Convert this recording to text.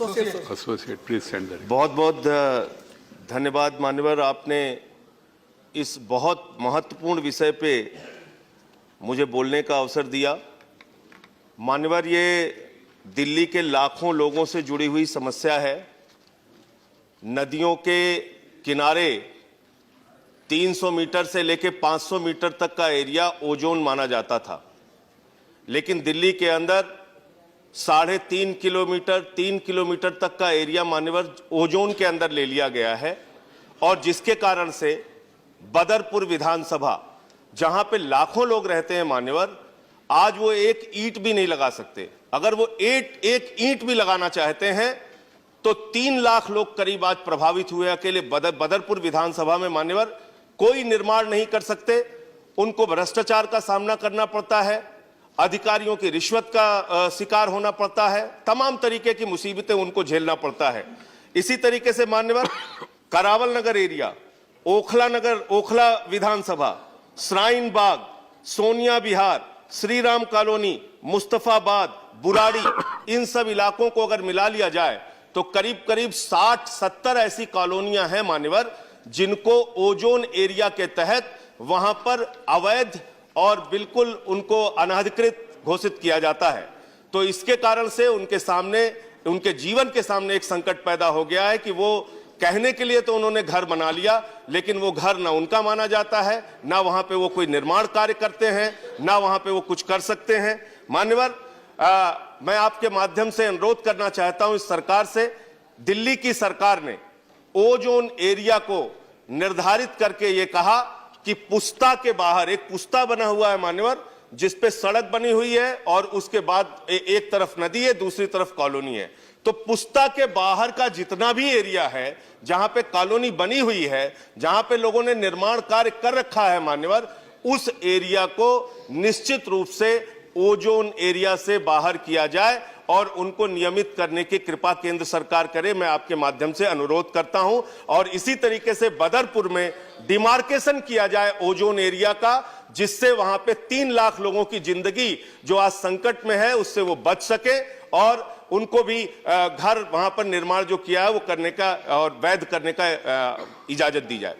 Associate, please send that. बहुत बहुत धन्यवाद मान्यवर, आपने इस बहुत महत्वपूर्ण विषय पे मुझे बोलने का अवसर दिया। मान्यवर, ये दिल्ली के लाखों लोगों से जुड़ी हुई समस्या है। नदियों के किनारे 300 मीटर से लेकर 500 मीटर तक का एरिया ओजोन माना जाता था, लेकिन दिल्ली के अंदर 3.5 किलोमीटर 3 किलोमीटर तक का एरिया मान्यवर ओजोन के अंदर ले लिया गया है, और जिसके कारण से बदरपुर विधानसभा, जहां पे लाखों लोग रहते हैं मान्यवर, आज वो एक ईंट भी नहीं लगा सकते। अगर वो एक ईंट भी लगाना चाहते हैं तो 3 लाख लोग करीब आज प्रभावित हुए। अकेले बदरपुर विधानसभा में मान्यवर कोई निर्माण नहीं कर सकते। उनको भ्रष्टाचार का सामना करना पड़ता है, अधिकारियों की रिश्वत का शिकार होना पड़ता है, तमाम तरीके की मुसीबतें उनको झेलना पड़ता है। इसी तरीके से मान्यवर करावल नगर एरिया, ओखला विधानसभा, श्राइन बाग, सोनिया विहार, श्री राम कॉलोनी, मुस्तफाबाद, बुराड़ी, इन सब इलाकों को अगर मिला लिया जाए तो करीब करीब 60-70 ऐसी कॉलोनियां हैं मान्यवर, जिनको ओजोन एरिया के तहत वहां पर अवैध और बिल्कुल उनको अनधिकृत घोषित किया जाता है। तो इसके कारण से उनके सामने, उनके जीवन के सामने एक संकट पैदा हो गया है कि वो कहने के लिए तो उन्होंने घर बना लिया, लेकिन वो घर ना उनका माना जाता है, ना वहां पे वो कोई निर्माण कार्य करते हैं, ना वहां पे वो कुछ कर सकते हैं। मान्यवर, मैं आपके माध्यम से अनुरोध करना चाहता हूं इस सरकार से। दिल्ली की सरकार ने ओजोन एरिया को निर्धारित करके ये कहा कि पुस्ता के बाहर एक पुस्ता बना हुआ है मान्यवर, जिसपे सड़क बनी हुई है और उसके बाद एक तरफ नदी है, दूसरी तरफ कॉलोनी है। तो पुस्ता के बाहर का जितना भी एरिया है जहां पे कॉलोनी बनी हुई है, जहां पे लोगों ने निर्माण कार्य कर रखा है मान्यवर, उस एरिया को निश्चित रूप से ओजोन एरिया से बाहर किया जाए और उनको नियमित करने की कृपा केंद्र सरकार करे, मैं आपके माध्यम से अनुरोध करता हूं। और इसी तरीके से बदरपुर में डिमार्केशन किया जाए ओजोन एरिया का, जिससे वहां पे 3 लाख लोगों की जिंदगी जो आज संकट में है उससे वो बच सके, और उनको भी घर वहां पर निर्माण जो किया है वो करने का और वैध करने का इजाजत दी जाए।